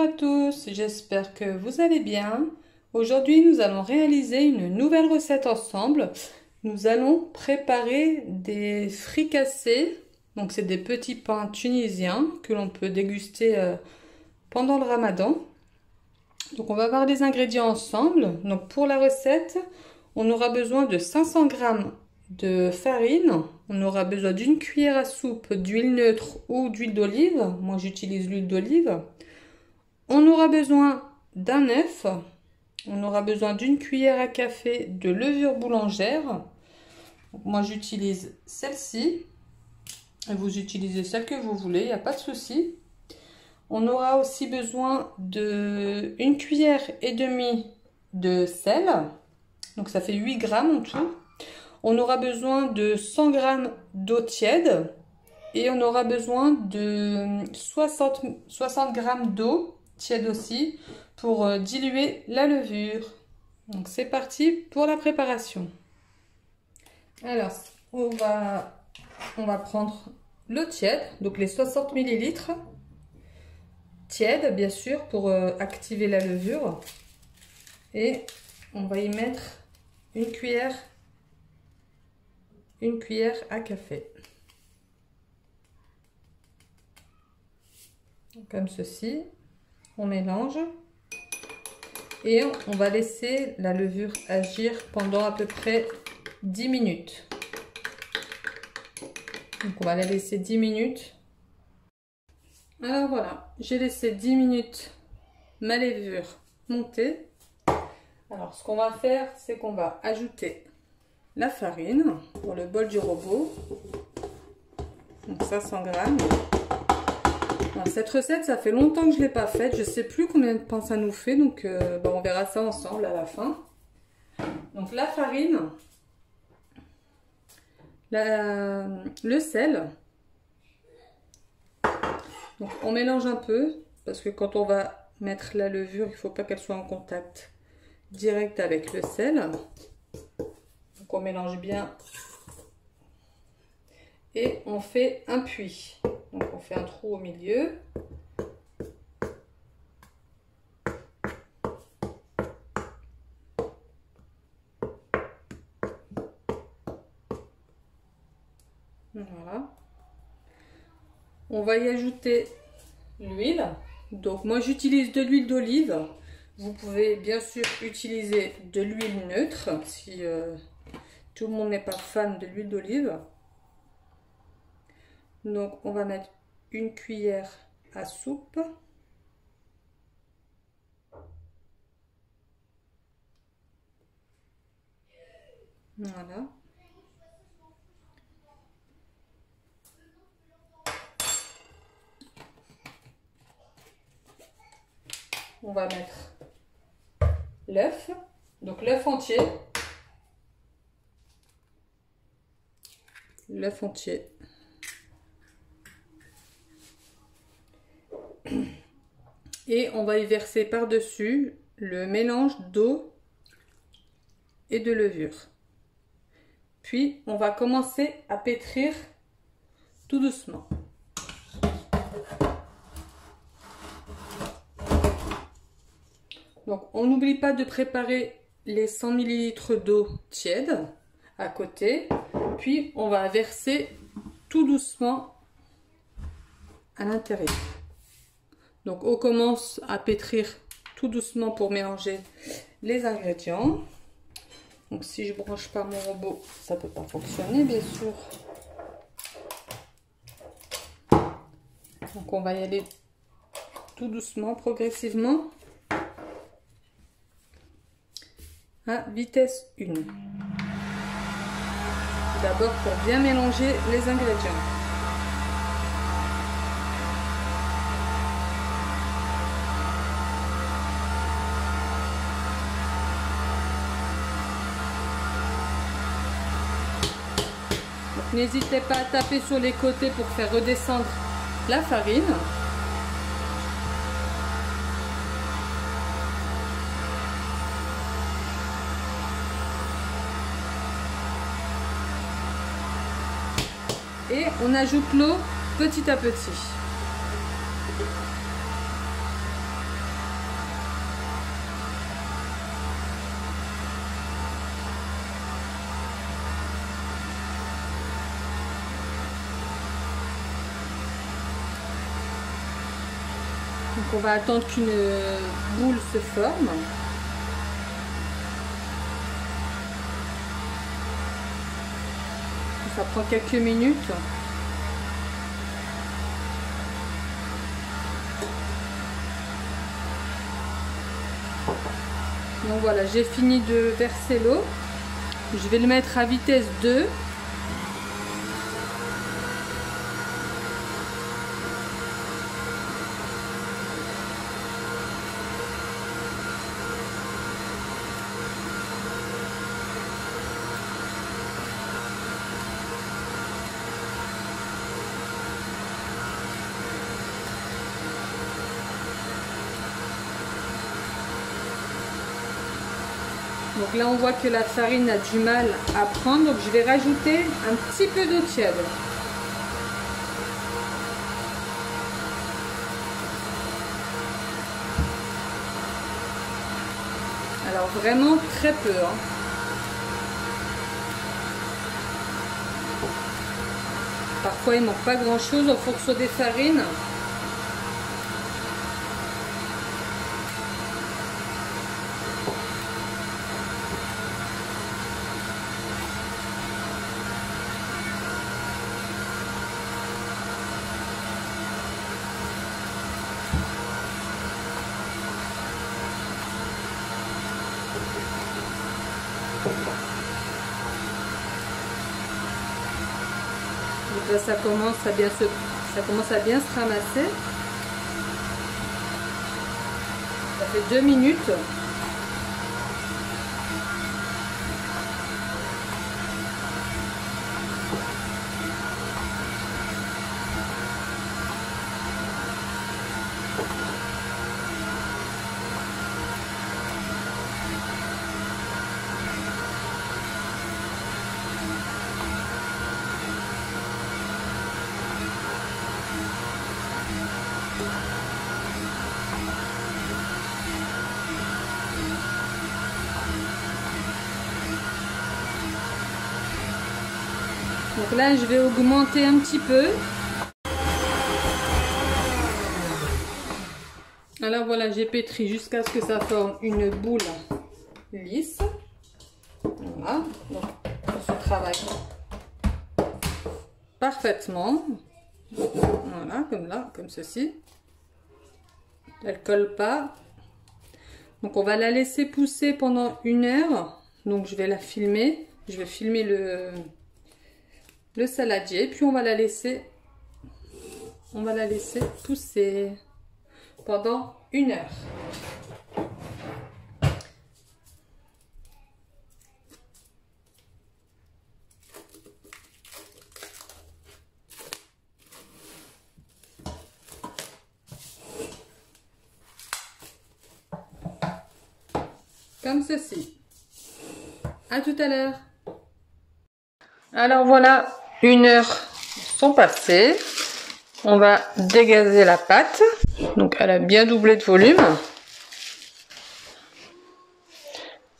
à tous, j'espère que vous allez bien. Aujourd'hui, nous allons réaliser une nouvelle recette ensemble. Nous allons préparer des fricassés. Donc, c'est des petits pains tunisiens que l'on peut déguster pendant le ramadan. Donc, on va voir les ingrédients ensemble. Donc, pour la recette, on aura besoin de 500 g de farine. On aura besoin d'une cuillère à soupe d'huile neutre ou d'huile d'olive. Moi, j'utilise l'huile d'olive. On aura besoin d'un œuf. On aura besoin d'une cuillère à café de levure boulangère. Donc, moi, j'utilise celle-ci. Vous utilisez celle que vous voulez, il n'y a pas de souci. On aura aussi besoin de 1,5 cuillère de sel. Donc, ça fait 8 g en tout. On aura besoin de 100 g d'eau tiède et on aura besoin de 60 g d'eau tiède aussi pour diluer la levure. Donc c'est parti pour la préparation. Alors on va prendre l'eau tiède, donc les 60 ml tiède bien sûr pour activer la levure, et on va y mettre une cuillère à café, comme ceci. On mélange et on va laisser la levure agir pendant à peu près 10 minutes. Donc on va la laisser 10 minutes. Alors voilà, j'ai laissé 10 minutes ma levure monter. Alors ce qu'on va faire, c'est qu'on va ajouter la farine dans le bol du robot, donc 500 g. Alors, cette recette, ça fait longtemps que je ne l'ai pas faite, je sais plus combien de pain ça nous fait, donc on verra ça ensemble à la fin. Donc la farine, le sel, donc on mélange un peu, parce que quand on va mettre la levure, il ne faut pas qu'elle soit en contact direct avec le sel. On mélange bien et on fait un puits. Donc on fait un trou au milieu. Voilà. On va y ajouter l'huile. Donc moi j'utilise de l'huile d'olive. Vous pouvez bien sûr utiliser de l'huile neutre si tout le monde n'est pas fan de l'huile d'olive. Donc on va mettre une cuillère à soupe. Voilà. On va mettre l'œuf. Donc l'œuf entier. L'œuf entier. Et on va y verser par-dessus le mélange d'eau et de levure. Puis on va commencer à pétrir tout doucement. Donc on n'oublie pas de préparer les 100 ml d'eau tiède à côté. Puis on va verser tout doucement à l'intérieur. Donc on commence à pétrir tout doucement pour mélanger les ingrédients. Donc si je branche pas mon robot, ça peut pas fonctionner bien sûr. Donc on va y aller tout doucement, progressivement, à vitesse 1. D'abord pour bien mélanger les ingrédients. N'hésitez pas à taper sur les côtés pour faire redescendre la farine. Et on ajoute l'eau petit à petit. Donc on va attendre qu'une boule se forme. Ça prend quelques minutes. Donc voilà, j'ai fini de verser l'eau. Je vais le mettre à vitesse 2. Donc là on voit que la farine a du mal à prendre, donc je vais rajouter un petit peu d'eau tiède. Alors vraiment très peu, hein. Parfois il manque pas grand chose en fonction des farines. Donc là, ça commence à bien se ramasser. Ça fait 2 minutes. Donc là, je vais augmenter un petit peu. Alors voilà, j'ai pétri jusqu'à ce que ça forme une boule lisse. Voilà, donc on se travaille parfaitement. Voilà, comme là, comme ceci. Elle colle pas. Donc on va la laisser pousser pendant 1 heure. Donc je vais la filmer. Je vais filmer le saladier, puis on va la laisser pousser pendant 1 heure. Comme ceci. À tout à l'heure. Alors voilà, 1 heure sont passées. On va dégazer la pâte. Donc elle a bien doublé de volume.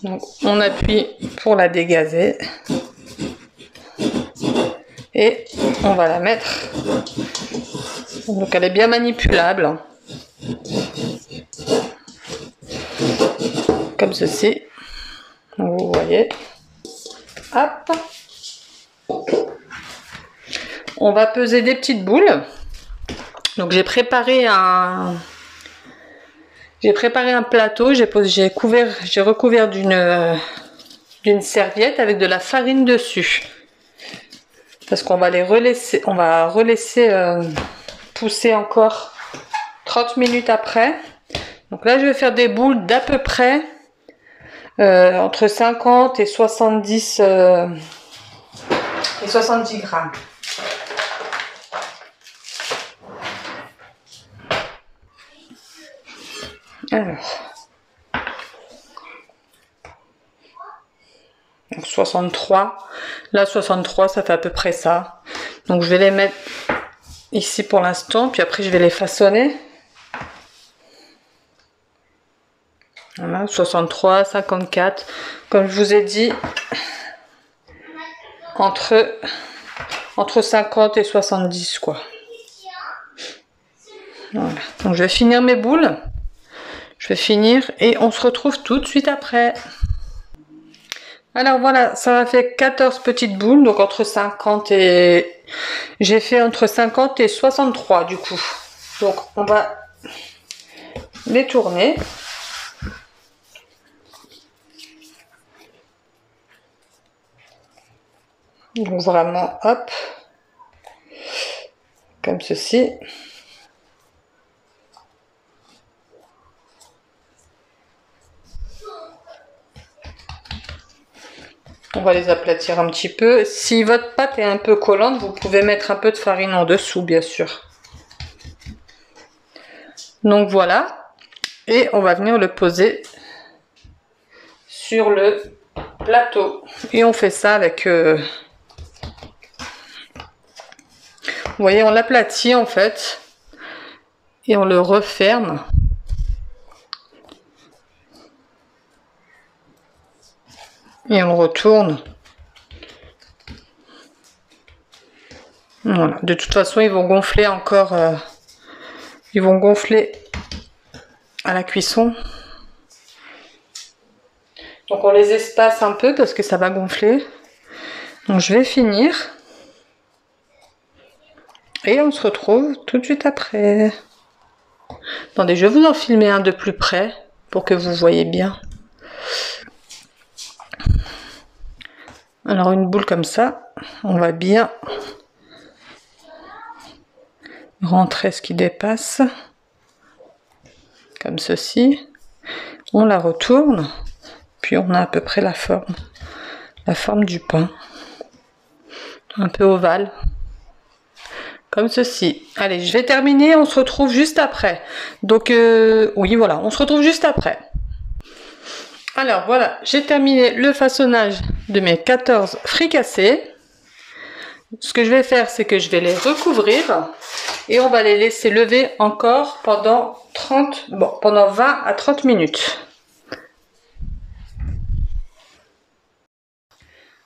Donc on appuie pour la dégazer. Et on va la mettre. Donc elle est bien manipulable. Comme ceci. Donc vous voyez. Hop. On va peser des petites boules. Donc j'ai préparé un plateau, j'ai recouvert d'une serviette avec de la farine dessus. Parce qu'on va relaisser pousser encore 30 minutes après. Donc là je vais faire des boules d'à peu près entre 50 et 70 grammes. Alors, donc 63, là 63 ça fait à peu près ça. Donc je vais les mettre ici pour l'instant, puis après je vais les façonner. Voilà, 63, 54, comme je vous ai dit, entre 50 et 70 quoi. Voilà. Donc je vais finir mes boules. Je vais finir et on se retrouve tout de suite après. Alors voilà, ça m'a fait 14 petites boules, donc entre 50 et... J'ai fait entre 50 et 63 du coup. Donc on va les tourner. Donc vraiment, hop, comme ceci. On va les aplatir un petit peu. Si votre pâte est un peu collante, vous pouvez mettre un peu de farine en dessous, bien sûr. Donc voilà. Et on va venir le poser sur le plateau. Et on fait ça avec... Vous voyez, on l'aplatit en fait. Et on le referme. Et on le retourne. Voilà. De toute façon, ils vont gonfler encore. Ils vont gonfler à la cuisson. Donc on les espace un peu parce que ça va gonfler. Donc je vais finir. Et on se retrouve tout de suite après. Attendez, je vais vous en filmer un de plus près pour que vous voyez bien. Alors une boule comme ça, on va bien rentrer ce qui dépasse. Comme ceci. On la retourne. Puis on a à peu près la forme du pain. Un peu ovale. Comme ceci. Allez, je vais terminer, on se retrouve juste après. Donc, oui, voilà, on se retrouve juste après. Alors, voilà, j'ai terminé le façonnage de mes 14 fricassés. Ce que je vais faire, c'est que je vais les recouvrir et on va les laisser lever encore pendant 20 à 30 minutes.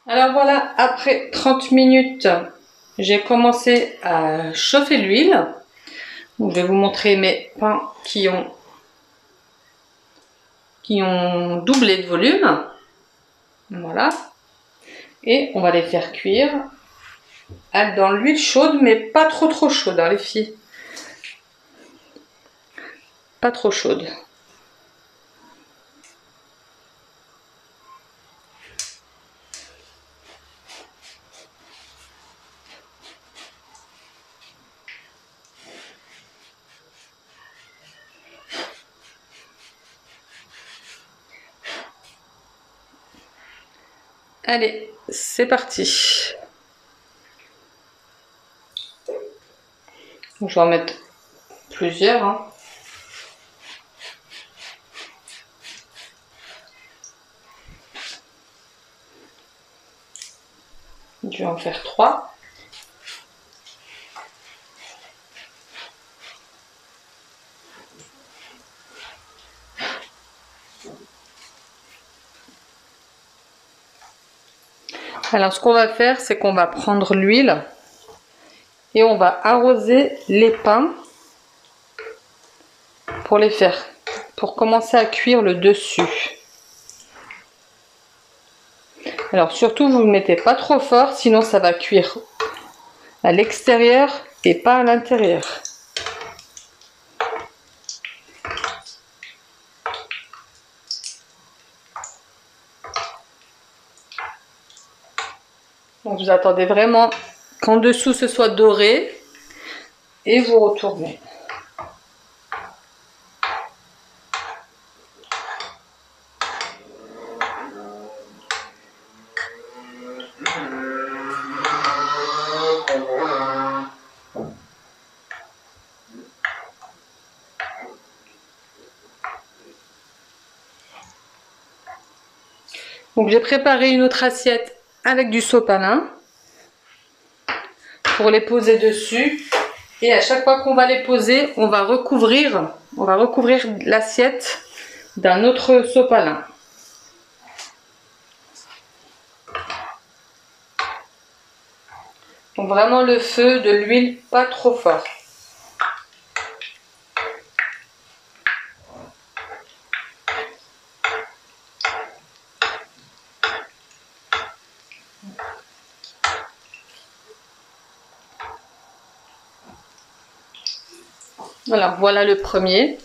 Alors voilà, après 30 minutes, j'ai commencé à chauffer l'huile. Je vais vous montrer mes pains qui ont doublé de volume. Voilà. Et on va les faire cuire dans l'huile chaude, mais pas trop chaude, hein, les filles. Pas trop chaude. Allez, c'est parti. Donc, je vais en mettre plusieurs. Hein. Je vais en faire 3. Alors, ce qu'on va faire, c'est qu'on va prendre l'huile et on va arroser les pains pour commencer à cuire le dessus. Alors, surtout, vous ne mettez pas trop fort, sinon ça va cuire à l'extérieur et pas à l'intérieur. Donc vous attendez vraiment qu'en dessous ce soit doré et vous retournez. Donc j'ai préparé une autre assiette avec du sopalin pour les poser dessus. Et à chaque fois qu'on va les poser, on va recouvrir l'assiette d'un autre sopalin. Donc vraiment le feu de l'huile pas trop fort. Alors voilà le premier.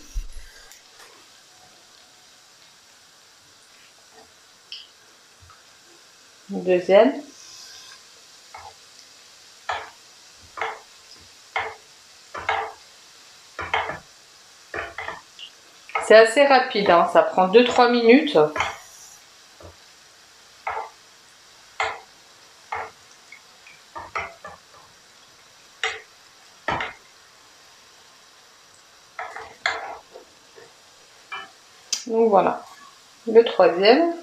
Le deuxième. C'est assez rapide, hein, ça prend 2-3 minutes. Donc voilà, le troisième.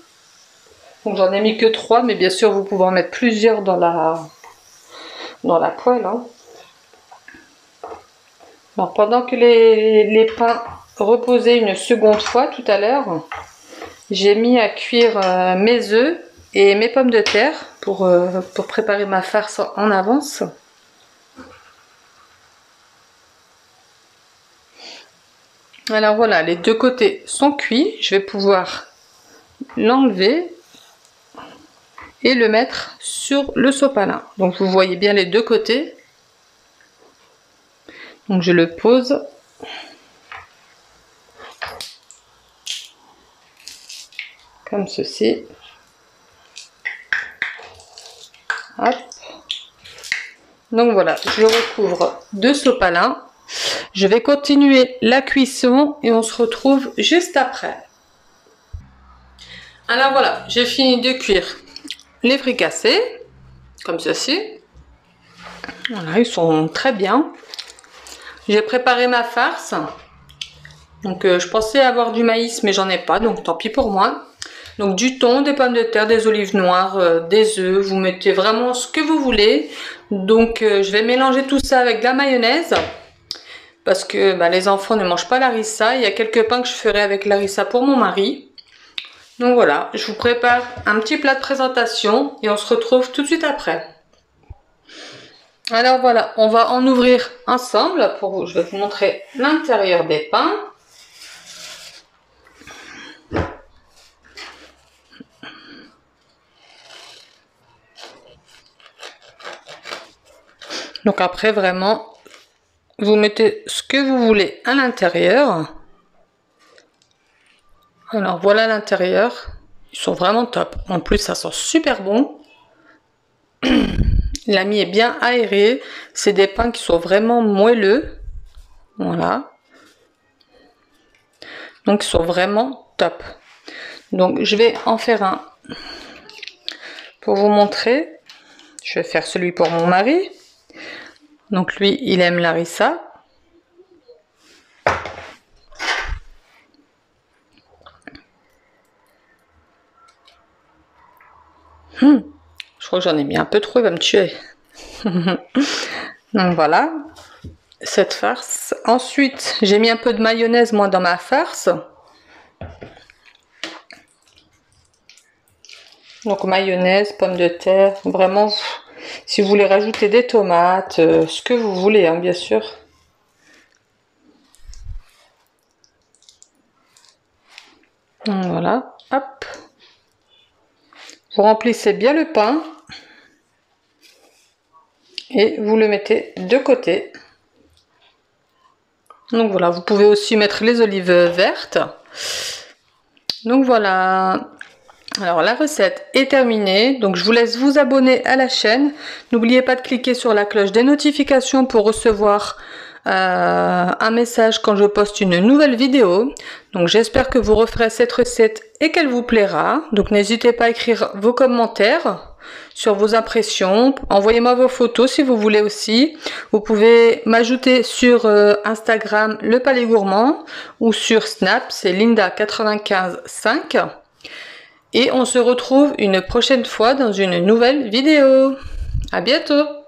Donc j'en ai mis que 3, mais bien sûr vous pouvez en mettre plusieurs dans la poêle. Hein. Alors pendant que les pains reposaient une seconde fois tout à l'heure, j'ai mis à cuire mes œufs et mes pommes de terre pour préparer ma farce en avance. Alors voilà, les deux côtés sont cuits. Je vais pouvoir l'enlever et le mettre sur le sopalin. Donc vous voyez bien les deux côtés. Donc je le pose. Comme ceci. Hop. Donc voilà, je recouvre de sopalin. Je vais continuer la cuisson et on se retrouve juste après. Alors voilà, j'ai fini de cuire les fricassés, comme ceci. Voilà, ils sont très bien. J'ai préparé ma farce. Donc je pensais avoir du maïs, mais j'en ai pas, donc tant pis pour moi. Donc du thon, des pommes de terre, des olives noires, des œufs, vous mettez vraiment ce que vous voulez. Donc je vais mélanger tout ça avec de la mayonnaise. Parce que les enfants ne mangent pas la harissa. Il y a quelques pains que je ferai avec la harissa pour mon mari. Donc voilà, je vous prépare un petit plat de présentation et on se retrouve tout de suite après. Alors voilà, on va en ouvrir ensemble. Je vais vous montrer l'intérieur des pains. Donc après vraiment, vous mettez ce que vous voulez à l'intérieur. Alors voilà l'intérieur. Ils sont vraiment top. En plus ça sent super bon. La mie est bien aérée. C'est des pains qui sont vraiment moelleux. Voilà. Donc ils sont vraiment top. Donc je vais en faire un pour vous montrer. Je vais faire celui pour mon mari. Donc lui, il aime la harissa. Je crois que j'en ai mis un peu trop, il va me tuer. Donc voilà, cette farce. Ensuite, j'ai mis un peu de mayonnaise moi dans ma farce. Donc mayonnaise, pommes de terre, vraiment, si vous voulez rajouter des tomates, ce que vous voulez, hein, bien sûr. Voilà, hop. Vous remplissez bien le pain. Et vous le mettez de côté. Donc voilà, vous pouvez aussi mettre les olives vertes. Donc voilà. Alors la recette est terminée. Donc je vous laisse vous abonner à la chaîne. N'oubliez pas de cliquer sur la cloche des notifications pour recevoir un message quand je poste une nouvelle vidéo. Donc j'espère que vous referez cette recette et qu'elle vous plaira. Donc n'hésitez pas à écrire vos commentaires sur vos impressions. Envoyez-moi vos photos si vous voulez aussi. Vous pouvez m'ajouter sur Instagram Le Palais Gourmand ou sur Snap, c'est Linda955. Et on se retrouve une prochaine fois dans une nouvelle vidéo. À bientôt!